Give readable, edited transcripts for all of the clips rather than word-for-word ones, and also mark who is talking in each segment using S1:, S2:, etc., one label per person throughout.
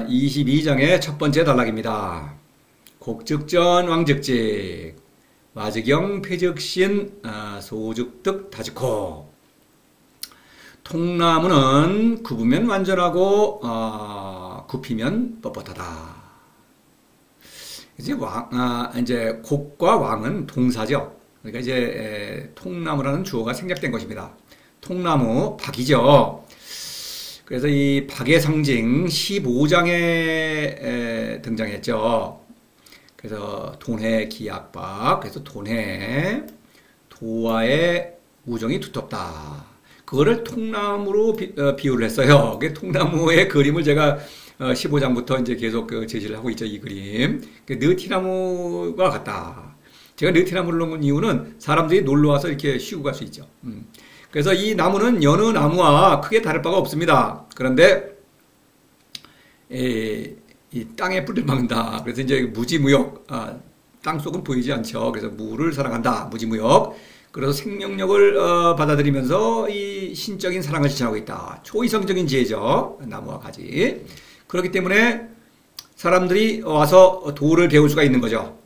S1: 22장의 첫 번째 단락입니다. 곡즉전 왕즉직 와즈경 폐즉신 소죽득 다즉호. 통나무는 굽으면 완전하고 굽히면 뻣뻣하다. 이제 곡과 왕은 동사죠. 그러니까 이제 통나무라는 주어가 생략된 것입니다. 통나무 박이죠. 그래서 이 박의 상징 15장에 등장했죠. 그래서 돈해 기약박, 그래서 돈해 도화의 우정이 두텁다. 그거를 통나무로 비유를 했어요. 통나무의 그림을 제가 15장부터 이제 계속 제시를 하고 있죠. 이 그림. 느티나무가 같다. 제가 느티나무를 놓은 이유는 사람들이 놀러 와서 이렇게 쉬고 갈 수 있죠. 그래서 이 나무는 여느 나무와 크게 다를 바가 없습니다. 그런데 이 땅에 뿌리를 박는다. 그래서 이제 무지무역, 땅 속은 보이지 않죠. 그래서 무를 사랑한다. 무지무역. 그래서 생명력을 받아들이면서 이 신적인 사랑을 실천하고 있다. 초이성적인 지혜죠. 나무와 가지. 그렇기 때문에 사람들이 와서 도를 배울 수가 있는 거죠.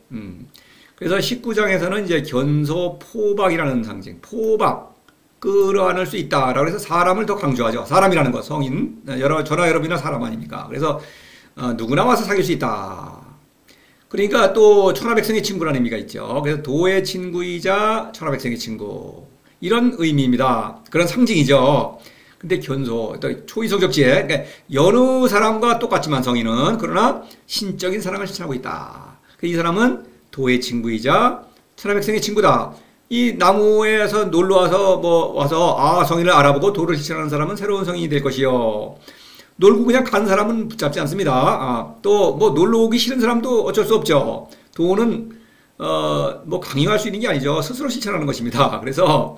S1: 그래서 19장에서는 이제 견소포박이라는 상징, 포박. 끌어안을 수 있다라고 해서 사람을 더 강조하죠. 사람이라는 것, 성인, 저나 여러분이나 사람 아닙니까? 그래서 누구나 와서 사귈 수 있다. 그러니까 또 천하백성의 친구라는 의미가 있죠. 그래서 도의 친구이자 천하백성의 친구, 이런 의미입니다. 그런 상징이죠. 근데 견소, 또 초이성적 지혜, 그러니까 여느 사람과 똑같지만 성인은, 그러나 신적인 사랑을 실천하고 있다. 이 사람은 도의 친구이자 천하백성의 친구다. 이 나무에서 놀러와서 와서 성인을 알아보고 도를 실천하는 사람은 새로운 성인이 될 것이요. 놀고 그냥 간 사람은 붙잡지 않습니다. 또 놀러 오기 싫은 사람도 어쩔 수 없죠. 도는 강요할 수 있는 게 아니죠. 스스로 실천하는 것입니다. 그래서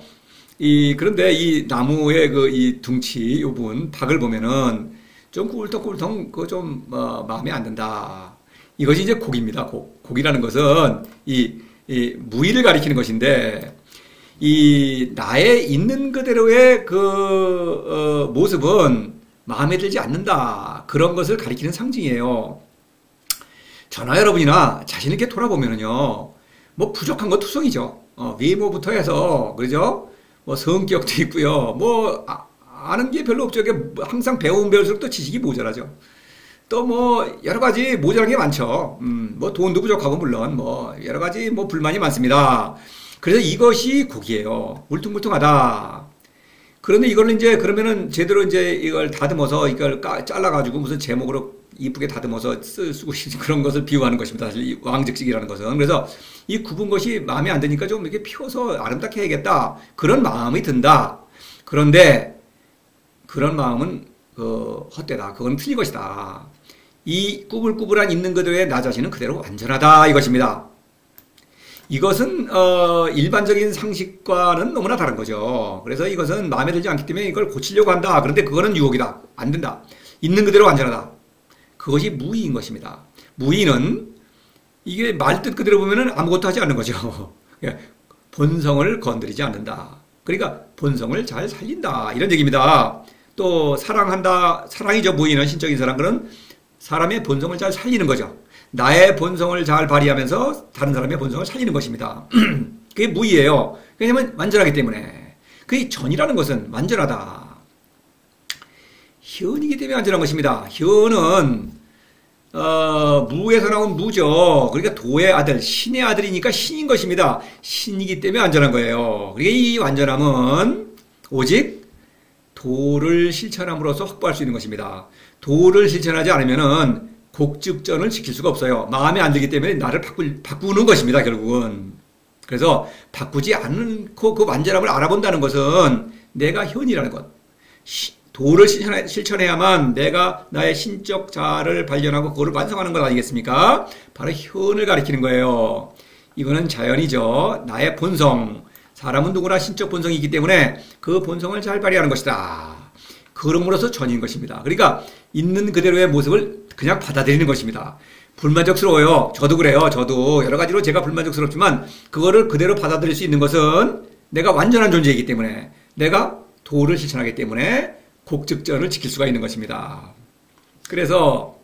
S1: 그런데 이 나무의 이 둥치 이 부분 박을 보면은 좀 꿀떡꿀떡 좀 마음에 안 든다. 이것이 이제 곡입니다. 곡이라는 것은 이 무의를 가리키는 것인데, 이 나의 있는 그대로의 모습은 마음에 들지 않는다. 그런 것을 가리키는 상징이에요. 저나 여러분이나 자신 있게 돌아보면은요, 부족한 거 투성이죠. 외모부터 해서, 그러죠? 성격도 있고요. 아는 게 별로 없죠. 항상 배울수록 또 지식이 모자라죠. 또 여러 가지 모자란 게 많죠. 돈도 부족하고 물론 여러 가지 불만이 많습니다. 그래서 이것이 곡이에요. 울퉁불퉁하다. 그런데 이걸 이제 그러면은 제대로 이제 이걸 다듬어서 이걸 잘라가지고 무슨 제목으로 이쁘게 다듬어서 쓰고 그런 것을 비유하는 것입니다. 사실 이 왕즉직이라는 것은. 그래서 이 굽은 것이 마음에 안 드니까 좀 이렇게 펴서 아름답게 해야겠다. 그런 마음이 든다. 그런데 그런 마음은 헛되다. 그건 틀린 것이다. 이 꾸불꾸불한 있는 그대로의 나 자신은 그대로 완전하다 이것입니다. 이것은 일반적인 상식과는 너무나 다른 거죠. 그래서 이것은 마음에 들지 않기 때문에 이걸 고치려고 한다. 그런데 그거는 유혹이다. 안 된다. 있는 그대로 완전하다. 그것이 무의인 것입니다. 무의는 이게 말뜻 그대로 보면은 아무것도 하지 않는 거죠. 본성을 건드리지 않는다. 그러니까 본성을 잘 살린다. 이런 얘기입니다. 또 사랑한다. 사랑이죠. 무의는 신적인 사랑. 그런 사람의 본성을 잘 살리는 거죠. 나의 본성을 잘 발휘하면서 다른 사람의 본성을 살리는 것입니다. 그게 무의예요. 왜냐하면 완전하기 때문에. 그게 전이라는 것은 완전하다. 현이기 때문에 완전한 것입니다. 현은 무에서 나온 무죠. 그러니까 도의 아들, 신의 아들이니까 신인 것입니다. 신이기 때문에 완전한 거예요. 그러니까 이 완전함은 오직 도를 실천함으로써 확보할 수 있는 것입니다. 도를 실천하지 않으면은 곡즉전을 지킬 수가 없어요. 마음에 안 들기 때문에 나를 바꾸는 것입니다, 결국은. 그래서 바꾸지 않고 그 완전함을 알아본다는 것은 내가 현이라는 것. 도를 실천해야만 내가 나의 신적 자아를 발견하고 그거를 완성하는 것 아니겠습니까? 바로 현을 가리키는 거예요. 이거는 자연이죠. 나의 본성. 사람은 누구나 신적 본성이 있기 때문에 그 본성을 잘 발휘하는 것이다. 그럼으로써 전인 것입니다. 그러니까 있는 그대로의 모습을 그냥 받아들이는 것입니다. 불만족스러워요. 저도 그래요. 저도 여러 가지로 제가 불만족스럽지만 그거를 그대로 받아들일 수 있는 것은 내가 완전한 존재이기 때문에, 내가 도를 실천하기 때문에 곡즉전을 지킬 수가 있는 것입니다. 그래서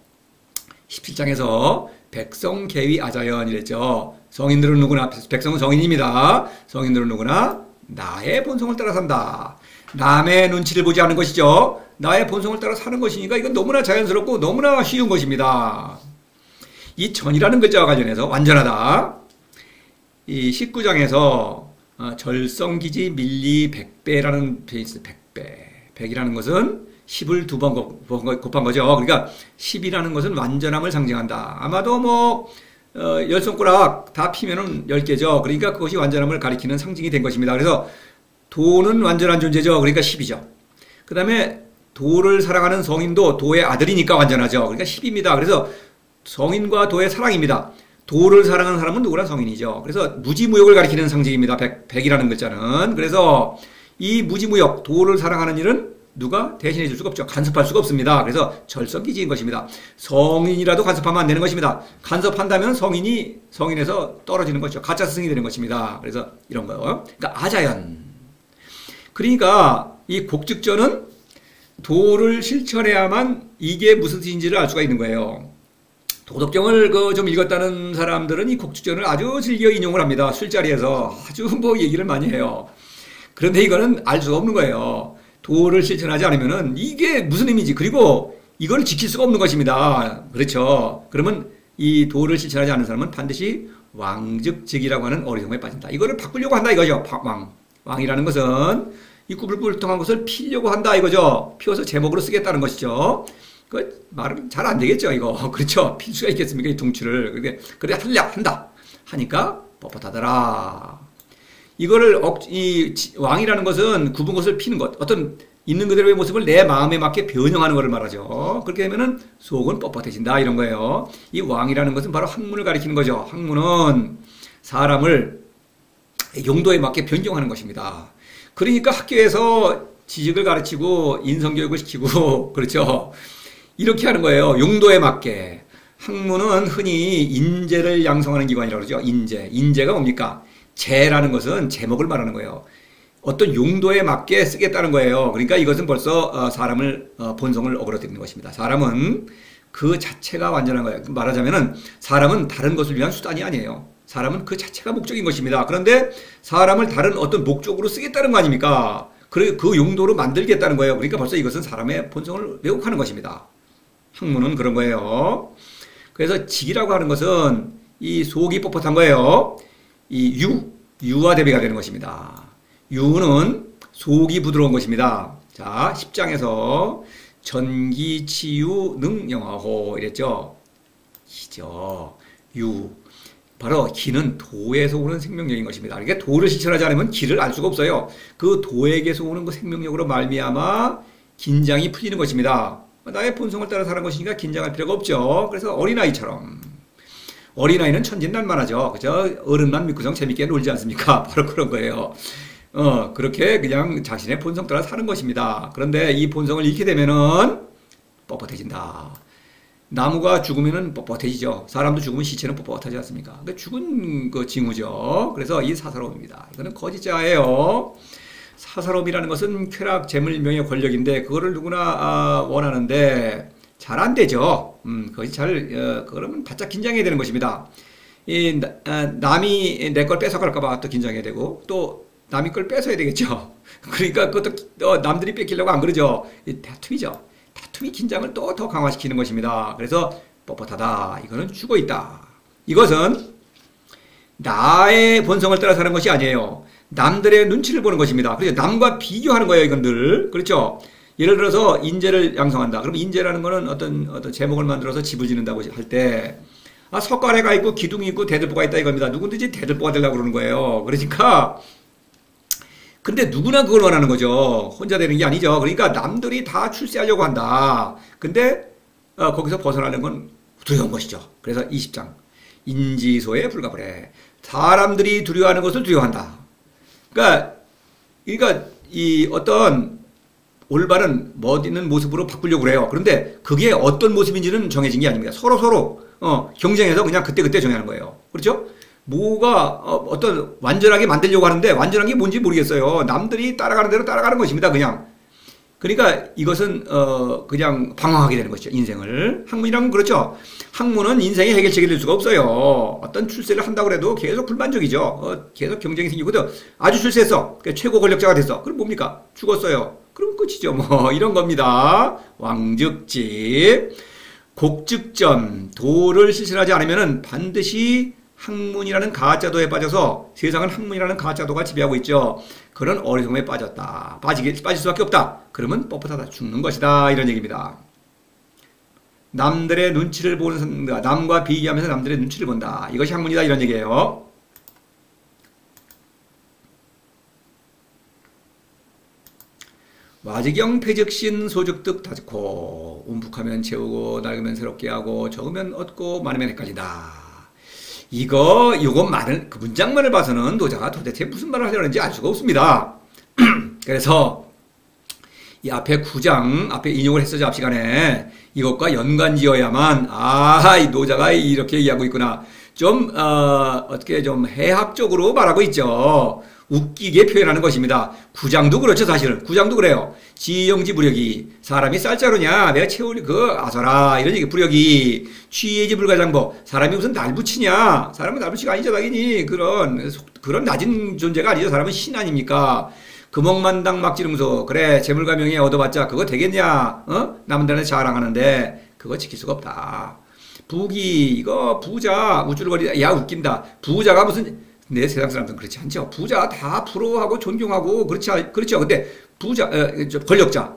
S1: 17장에서 백성 계위 아자연 이랬죠. 성인들은 누구나, 백성은 성인입니다. 성인들은 누구나 나의 본성을 따라 산다. 남의 눈치를 보지 않는 것이죠. 나의 본성을 따라 사는 것이니까 이건 너무나 자연스럽고 너무나 쉬운 것입니다. 이 전이라는 글자와 관련해서 완전하다. 이 19장에서 절성기지 밀리 백배라는 페이스, 백배. 100이라는 것은 10을 2번 곱한 거죠. 그러니까 10이라는 것은 완전함을 상징한다. 아마도 뭐 10손가락 다 피면은 10개죠. 그러니까 그것이 완전함을 가리키는 상징이 된 것입니다. 그래서 도는 완전한 존재죠. 그러니까 10이죠. 그 다음에 도를 사랑하는 성인도 도의 아들이니까 완전하죠. 그러니까 10입니다. 그래서 성인과 도의 사랑입니다. 도를 사랑하는 사람은 누구나 성인이죠. 그래서 무지무역을 가리키는 상징입니다. 100이라는 글자는. 그래서 이 무지무역, 도를 사랑하는 일은 누가 대신해 줄 수가 없죠. 간섭할 수가 없습니다. 그래서 절성기지인 것입니다. 성인이라도 간섭하면 안 되는 것입니다. 간섭한다면 성인에서 떨어지는 것이죠. 가짜 스승이 되는 것입니다. 그래서 이런 거요. 그러니까 아자연. 그러니까 이 곡즉전은 도를 실천해야만 이게 무슨 뜻인지를 알 수가 있는 거예요. 도덕경을 좀 읽었다는 사람들은 이 곡즉전을 아주 즐겨 인용을 합니다. 술자리에서 아주 뭐 얘기를 많이 해요. 그런데 이거는 알 수가 없는 거예요. 도를 실천하지 않으면은 이게 무슨 의미인지, 그리고 이걸 지킬 수가 없는 것입니다. 그렇죠. 그러면 이 도를 실천하지 않는 사람은 반드시 왕즉즉이라고 하는 어리석음에 빠진다. 이거를 바꾸려고 한다 이거죠. 왕이라는 것은 이 꾸불꾸불통한 것을 피려고 한다 이거죠. 피워서 제목으로 쓰겠다는 것이죠. 그 말은 잘 안 되겠죠 이거. 그렇죠. 필 수가 있겠습니까 이 둥치를. 그래 한다 하니까 뻣뻣하더라. 이거를 이 왕이라는 것은 굽은 것을 피는 것, 어떤 있는 그대로의 모습을 내 마음에 맞게 변형하는 것을 말하죠. 그렇게 되면은 속은 뻣뻣해진다 이런 거예요. 이 왕이라는 것은 바로 학문을 가리키는 거죠. 학문은 사람을 용도에 맞게 변경하는 것입니다. 그러니까 학교에서 지식을 가르치고 인성교육을 시키고 그렇죠. 이렇게 하는 거예요. 용도에 맞게. 학문은 흔히 인재를 양성하는 기관이라고 그러죠. 인재가 뭡니까? 재라는 것은 제목을 말하는 거예요. 어떤 용도에 맞게 쓰겠다는 거예요. 그러니까 이것은 벌써 사람을 본성을 어그러뜨리는 것입니다. 사람은 그 자체가 완전한 거예요. 말하자면은 사람은 다른 것을 위한 수단이 아니에요. 사람은 그 자체가 목적인 것입니다. 그런데 사람을 다른 어떤 목적으로 쓰겠다는 거 아닙니까? 그 용도로 만들겠다는 거예요. 그러니까 벌써 이것은 사람의 본성을 왜곡하는 것입니다. 학문은 그런 거예요. 그래서 직이라고 하는 것은 이 속이 뻣뻣한 거예요. 이 유와 대비가 되는 것입니다. 유는 속이 부드러운 것입니다. 자, 10장에서 전기치유 능영하호 이랬죠. 기죠. 유. 바로 기는 도에서 오는 생명력인 것입니다. 그러니까 도를 실천하지 않으면 기를 알 수가 없어요. 그 도에게서 오는 그 생명력으로 말미암아 긴장이 풀리는 것입니다. 나의 본성을 따라 사는 것이니까 긴장할 필요가 없죠. 그래서 어린아이처럼. 어린아이는 천진난만하죠. 그죠? 어른만 믿고서 재밌게 놀지 않습니까? 바로 그런 거예요. 그렇게 그냥 자신의 본성 따라 사는 것입니다. 그런데 이 본성을 잃게 되면은 뻣뻣해진다. 나무가 죽으면은 뻣뻣해지죠. 사람도 죽으면 시체는 뻣뻣하지 않습니까? 그러니까 죽은 그 징후죠. 그래서 이 사사로움입니다. 이거는 거짓자예요. 사사로움이라는 것은 쾌락, 재물, 명예, 권력인데 그거를 누구나 원하는데 잘 안 되죠. 그것이 그러면 바짝 긴장해야 되는 것입니다. 남이 내 걸 뺏어갈까봐 또 긴장해야 되고, 또 남이 걸 뺏어야 되겠죠. 그러니까 그것도 남들이 뺏기려고 안 그러죠. 다툼이죠. 다툼이 긴장을 또 더 강화시키는 것입니다. 그래서 뻣뻣하다. 이거는 죽어 있다. 이것은 나의 본성을 따라 사는 것이 아니에요. 남들의 눈치를 보는 것입니다. 그래서 남과 비교하는 거예요. 이건 늘. 그렇죠. 예를 들어서 인재를 양성한다. 그럼 인재라는 거는 어떤 제목을 만들어서 집을 짓는다고 할 때, 석가래가 있고 기둥이 있고 대들보가 있다 이겁니다. 누구든지 대들보가 되려고 그러는 거예요. 그러니까, 근데 누구나 그걸 원하는 거죠. 혼자 되는 게 아니죠. 그러니까 남들이 다 출세하려고 한다. 근데, 거기서 벗어나는 건 두려운 것이죠. 그래서 20장. 인지소에 불가불해. 사람들이 두려워하는 것을 두려워한다. 그러니까 이 어떤 올바른 멋있는 모습으로 바꾸려고 그래요. 그런데 그게 어떤 모습인지는 정해진 게 아닙니다. 서로 경쟁해서 그냥 그때 정하는 거예요. 그렇죠? 뭐가 어떤 완전하게 만들려고 하는데 완전한 게 뭔지 모르겠어요. 남들이 따라가는 대로 따라가는 것입니다. 그냥 그러니까 이것은 그냥 방황하게 되는 것이죠. 인생을. 학문이란 건 그렇죠. 학문은 인생의 해결책이 될 수가 없어요. 어떤 출세를 한다고 해도 계속 불만족이죠. 계속 경쟁이 생기고도 아주 출세했어. 그러니까 최고 권력자가 됐어. 그럼 뭡니까? 죽었어요. 그럼 끝이죠. 뭐 이런 겁니다. 왕즉집, 곡즉전, 도를 실천하지 않으면 반드시 학문이라는 가짜도에 빠져서 세상은 학문이라는 가짜도가 지배하고 있죠. 그런 어리석음에 빠졌다. 빠질 수밖에 없다. 그러면 뻣뻣하다. 죽는 것이다. 이런 얘기입니다. 남들의 눈치를 보는 사람들, 남과 비교하면서 남들의 눈치를 본다. 이것이 학문이다. 이런 얘기예요. 와지경 패즉신 소즉득 다즉고 움푹하면 채우고 낡으면 새롭게 하고 적으면 얻고 많으면 헷갈린다. 요거 말을, 그 문장만을 봐서는 노자가 도대체 무슨 말을 하려는지 알 수가 없습니다. 그래서 이 앞에 9장, 앞에 인용을 했었죠, 앞 시간에. 이것과 연관지어야만, 이 노자가 이렇게 얘기하고 있구나. 좀, 어떻게 좀 해학적으로 말하고 있죠. 웃기게 표현하는 것입니다. 9장도 그렇죠, 사실은. 9장도 그래요. 지영지 부력이. 사람이 쌀자루냐? 내가 채울, 아서라. 이런 얘기, 부력이. 취예지 불가장보. 사람이 무슨 날붙이냐? 사람은 날붙이가 아니죠, 당연히. 그런 낮은 존재가 아니죠. 사람은 신 아닙니까? 금옥만당 막지름소. 그래, 재물과 명예 얻어봤자 그거 되겠냐? 남들한테 자랑하는데, 그거 지킬 수가 없다. 부기, 이거, 부자, 우쭐거리다. 야, 웃긴다. 부자가 무슨, 내 세상 사람들은 그렇지 않죠. 부자 다 부러워하고 존경하고 그렇죠. 근데 부자, 권력자.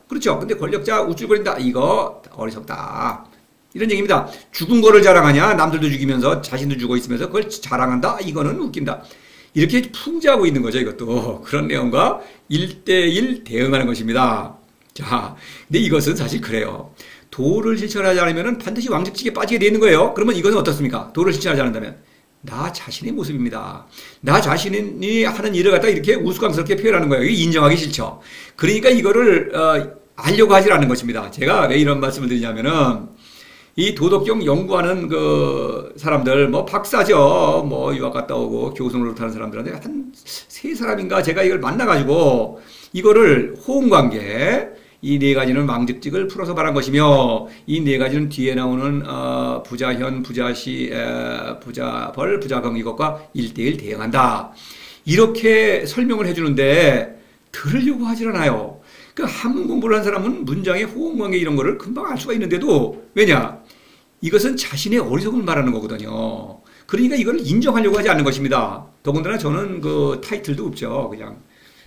S1: 그렇죠. 근데 권력자 우쭐거린다. 이거 어리석다. 이런 얘기입니다. 죽은 거를 자랑하냐? 남들도 죽이면서 자신도 죽어 있으면서 그걸 자랑한다? 이거는 웃긴다. 이렇게 풍자하고 있는 거죠, 이것도. 그런 내용과 1대1 대응하는 것입니다. 자, 근데 이것은 사실 그래요. 도를 실천하지 않으면 반드시 왕직지에 빠지게 되는 거예요. 그러면 이것은 어떻습니까? 도를 실천하지 않는다면. 나 자신의 모습입니다. 나 자신이 하는 일을 갖다 이렇게 우스꽝스럽게 표현하는 거예요. 이게 인정하기 싫죠. 그러니까 이거를 알려고 하질 않는 것입니다. 제가 왜 이런 말씀을 드리냐면은 이 도덕경 연구하는 그 사람들, 뭐 박사죠. 뭐 유학 갔다 오고 교수를 하는 사람들한테 한 3사람인가 제가 이걸 만나가지고 이거를 호응관계, 이 4가지는 왕즉직을 풀어서 말한 것이며 이 4가지는 뒤에 나오는 부자현, 부자시, 부자벌, 부자경 이것과 1대1 대응한다. 이렇게 설명을 해주는데 들으려고 하질 않아요. 그 한문 공부를 한 사람은 문장의 호응관계 이런 거를 금방 알 수가 있는데도 왜냐? 이것은 자신의 어리석음을 말하는 거거든요. 그러니까 이걸 인정하려고 하지 않는 것입니다. 더군다나 저는 그 타이틀도 없죠. 그냥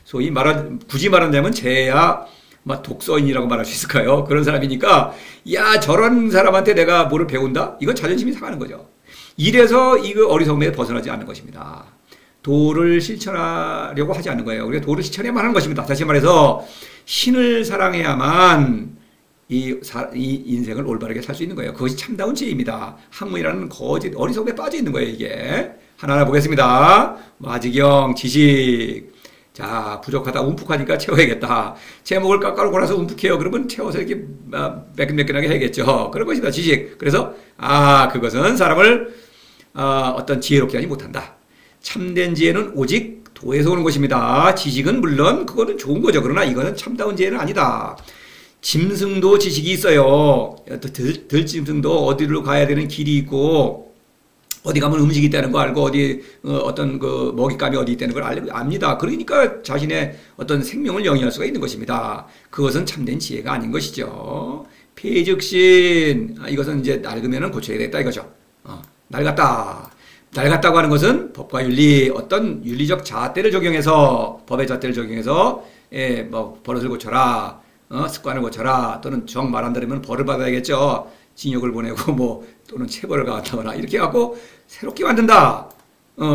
S1: 소위 굳이 말한다면 제야 독서인이라고 말할 수 있을까요? 그런 사람이니까 야 저런 사람한테 내가 뭐를 배운다? 이건 자존심이 상하는 거죠. 이래서 이거 어리석음에 벗어나지 않는 것입니다. 도를 실천하려고 하지 않는 거예요. 우리가 도를 실천해야만 하는 것입니다. 다시 말해서 신을 사랑해야만 이 인생을 올바르게 살 수 있는 거예요. 그것이 참다운 지혜입니다. 학문이라는 거짓 어리석음에 빠져 있는 거예요. 이게 하나하나 보겠습니다. 와지경 지식. 자, 부족하다, 움푹하니까 채워야겠다. 제목을 깎아놓고 나서 움푹해요. 그러면 채워서 이렇게 매끈매끈하게 해야겠죠. 그런 것이다, 지식. 그래서, 그것은 사람을 어떤 지혜롭게 하지 못한다. 참된 지혜는 오직 도에서 오는 것입니다. 지식은 물론 그거는 좋은 거죠. 그러나 이거는 참다운 지혜는 아니다. 짐승도 지식이 있어요. 들짐승도 어디로 가야 되는 길이 있고, 어디 가면 음식이 있다는 거 알고 어디 어떤 그 먹잇감이 어디 있다는 걸 압니다. 그러니까 자신의 어떤 생명을 영위할 수가 있는 것입니다. 그것은 참된 지혜가 아닌 것이죠. 폐즉신 이것은 이제 낡으면 고쳐야 되겠다 이거죠. 낡았다고 하는 것은 법과 윤리 어떤 윤리적 잣대를 적용해서 법의 잣대를 적용해서 뭐 버릇을 고쳐라, 습관을 고쳐라 또는 정 말 안 들으면 벌을 받아야겠죠. 징역을 보내고 뭐 또는 체벌을 가한다거나 이렇게 해갖고 새롭게 만든다.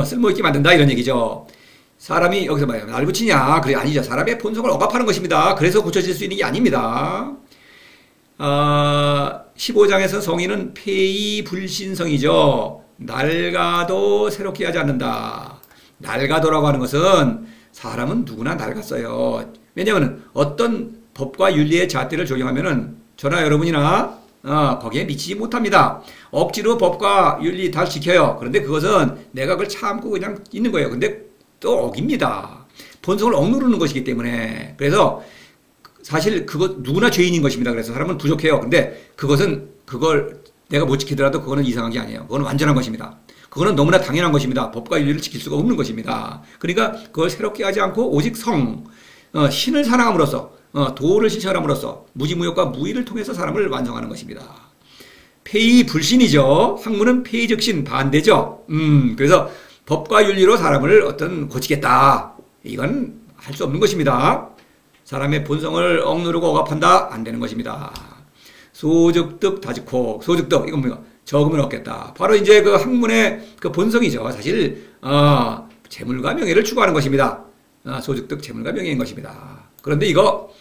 S1: 쓸모있게 만든다 이런 얘기죠. 사람이 여기서 뭐예요? 날 붙이냐? 그래 아니죠. 사람의 본성을 억압하는 것입니다. 그래서 고쳐질 수 있는 게 아닙니다. 15장에서 성인은 폐의불신성이죠. 낡아도 새롭게 하지 않는다. 낡아도라고 하는 것은 사람은 누구나 낡았어요. 왜냐하면 어떤 법과 윤리의 잣대를 적용하면은 저나 여러분이나 거기에 미치지 못합니다. 억지로 법과 윤리 다 지켜요. 그런데 그것은 내가 그걸 참고 그냥 있는 거예요. 근데 또 어깁니다. 본성을 억누르는 것이기 때문에. 그래서 사실 그것 누구나 죄인인 것입니다. 그래서 사람은 부족해요. 근데 그걸 내가 못 지키더라도 그거는 이상한 게 아니에요. 그거는 완전한 것입니다. 그거는 너무나 당연한 것입니다. 법과 윤리를 지킬 수가 없는 것입니다. 그러니까 그걸 새롭게 하지 않고 오직 신을 사랑함으로써 도를 실천함으로써 무지무욕과 무의를 통해서 사람을 완성하는 것입니다. 폐의 불신이죠. 학문은 폐의즉신 반대죠. 그래서 법과 윤리로 사람을 고치겠다. 이건 할 수 없는 것입니다. 사람의 본성을 억누르고 억압한다. 안 되는 것입니다. 소득득 다지코. 소득득 이건 뭐야? 적으면 얻겠다. 바로 이제 그 학문의 그 본성이죠. 사실 재물과 명예를 추구하는 것입니다. 소득득 재물과 명예인 것입니다. 그런데 이거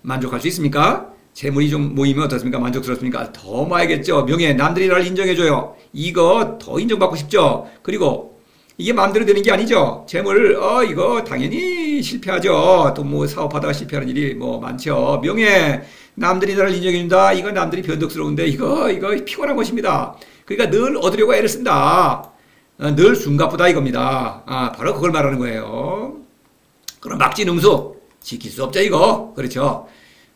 S1: 만족할 수 있습니까? 재물이 좀 모이면 어떻습니까? 만족스럽습니까? 더 모아야겠죠. 명예, 남들이 나를 인정해줘요. 이거 더 인정받고 싶죠. 그리고 이게 마음대로 되는 게 아니죠. 재물, 이거 당연히 실패하죠. 또 뭐 사업하다가 실패하는 일이 뭐 많죠. 명예, 남들이 나를 인정해준다. 이거 남들이 변덕스러운데 이거 피곤한 것입니다. 그러니까 늘 얻으려고 애를 쓴다. 늘 숨가쁘다 이겁니다. 바로 그걸 말하는 거예요. 그럼 막진응수 지킬 수 없죠 이거. 그렇죠.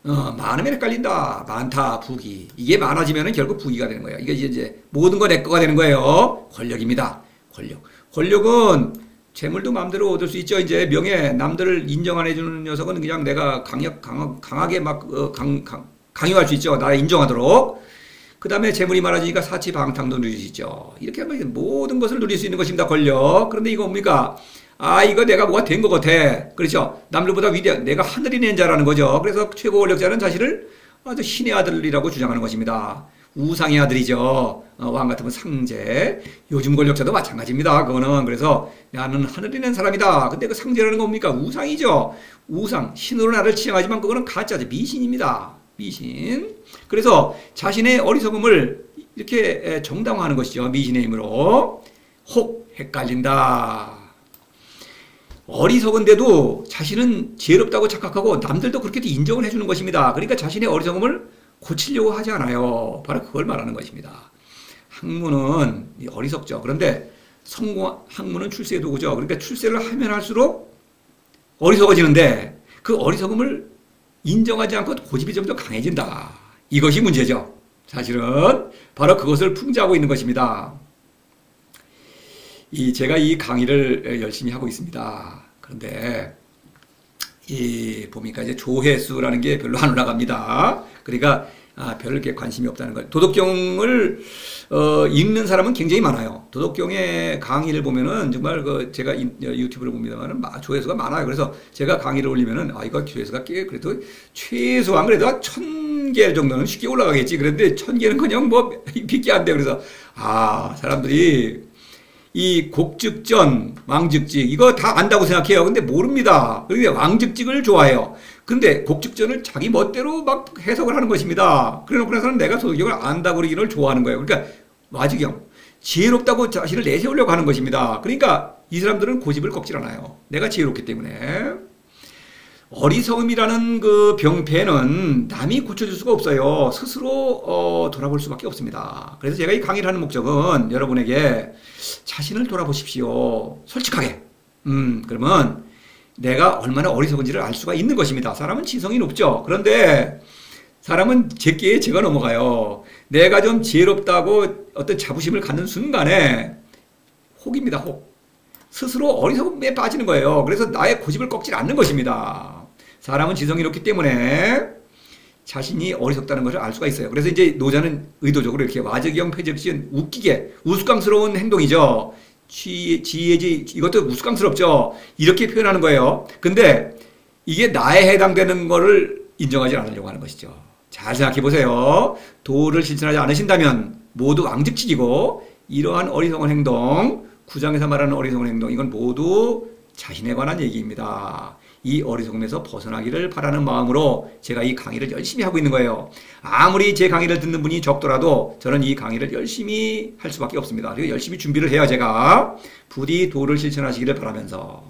S1: 많으면 헷갈린다. 많다, 부귀. 이게 많아지면 결국 부귀가 되는 거예요. 이게 이제 모든 거 내 거가 되는 거예요. 권력입니다. 권력은 재물도 마음대로 얻을 수 있죠. 이제 명예, 남들을 인정 안 해주는 녀석은 그냥 내가 강하게 막 강요할 수 있죠. 나 인정하도록. 그 다음에 재물이 많아지니까 사치방탕도 누릴 수 있죠. 이렇게 하면 모든 것을 누릴 수 있는 것입니다. 권력. 그런데 이거 뭡니까? 이거 내가 뭐가 된 것 같아. 그렇죠. 남들보다 위대한, 내가 하늘이 낸 자라는 거죠. 그래서 최고 권력자는 자신을 아주 신의 아들이라고 주장하는 것입니다. 우상의 아들이죠. 왕 같으면 상제. 요즘 권력자도 마찬가지입니다. 그거는. 그래서 나는 하늘이 낸 사람이다. 근데 그 상제라는 건 뭡니까? 우상이죠. 우상. 신으로 나를 치장하지만 그거는 가짜죠. 미신입니다. 미신. 그래서 자신의 어리석음을 이렇게 정당화하는 것이죠. 미신의 힘으로. 혹 헷갈린다. 어리석은데도 자신은 지혜롭다고 착각하고 남들도 그렇게 인정을 해주는 것입니다. 그러니까 자신의 어리석음을 고치려고 하지 않아요. 바로 그걸 말하는 것입니다. 학문은 어리석죠. 그런데 학문은 출세의 도구죠. 그러니까 출세를 하면 할수록 어리석어지는데 그 어리석음을 인정하지 않고 고집이 좀 더 강해진다. 이것이 문제죠. 사실은 바로 그것을 풍자하고 있는 것입니다. 제가 이 강의를 열심히 하고 있습니다. 그런데 보니까 이제 조회수라는 게 별로 안 올라갑니다. 그러니까 별로 이렇게 관심이 없다는 걸. 도덕경을 읽는 사람은 굉장히 많아요. 도덕경의 강의를 보면은 정말 제가 유튜브를 봅니다만은 조회수가 많아요. 그래서 제가 강의를 올리면은 이거 조회수가 꽤 그래도 최소한 그래도 1000개 정도는 쉽게 올라가겠지. 그런데 1000개는커녕 뭐 빚게 안 돼. 그래서 사람들이 이 곡즉전, 왕즉직 이거 다 안다고 생각해요. 근데 모릅니다. 그런데 왕즉직을 좋아해요. 근데 곡즉전을 자기 멋대로 막 해석을 하는 것입니다. 그래놓고 나서는 내가 도덕경을 안다고 그러기를 좋아하는 거예요. 그러니까 와직경, 지혜롭다고 자신을 내세우려고 하는 것입니다. 그러니까 이 사람들은 고집을 꺾질 않아요. 내가 지혜롭기 때문에. 어리석음이라는 그 병폐는 남이 고쳐줄 수가 없어요. 스스로 돌아볼 수밖에 없습니다. 그래서 제가 이 강의를 하는 목적은 여러분에게 자신을 돌아보십시오. 솔직하게. 그러면 내가 얼마나 어리석은지를 알 수가 있는 것입니다. 사람은 지성이 높죠. 그런데 사람은 제끼에 제가 넘어가요. 내가 좀 지혜롭다고 어떤 자부심을 갖는 순간에 혹입니다. 혹. 스스로 어리석음에 빠지는 거예요. 그래서 나의 고집을 꺾질 않는 것입니다. 사람은 지성이 높기 때문에 자신이 어리석다는 것을 알 수가 있어요. 그래서 이제 노자는 의도적으로 이렇게 와적영 폐적신 웃기게 우스꽝스러운 행동이죠. 지혜지 이것도 우스꽝스럽죠. 이렇게 표현하는 거예요. 근데 이게 나에 해당되는 거를 인정하지 않으려고 하는 것이죠. 잘 생각해 보세요. 도를 실천하지 않으신다면 모두 왕즉직이고 이러한 어리석은 행동, 구장에서 말하는 어리석은 행동 이건 모두 자신에 관한 얘기입니다. 이 어리석음에서 벗어나기를 바라는 마음으로 제가 이 강의를 열심히 하고 있는 거예요. 아무리 제 강의를 듣는 분이 적더라도 저는 이 강의를 열심히 할 수밖에 없습니다. 그리고 열심히 준비를 해요. 제가 부디 도를 실천하시기를 바라면서.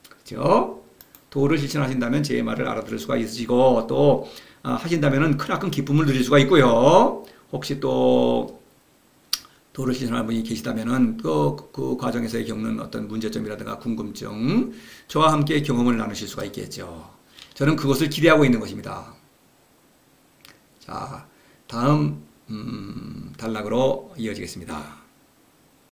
S1: 그렇죠? 도를 실천하신다면 제 말을 알아들을 수가 있으시고 또 하신다면 크나큰 기쁨을 누릴 수가 있고요. 혹시 또 도를 실천하는 분이 계시다면은 그 과정에서 겪는 어떤 문제점이라든가 궁금증 저와 함께 경험을 나누실 수가 있겠죠. 저는 그것을 기대하고 있는 것입니다. 자, 다음 단락으로 이어지겠습니다.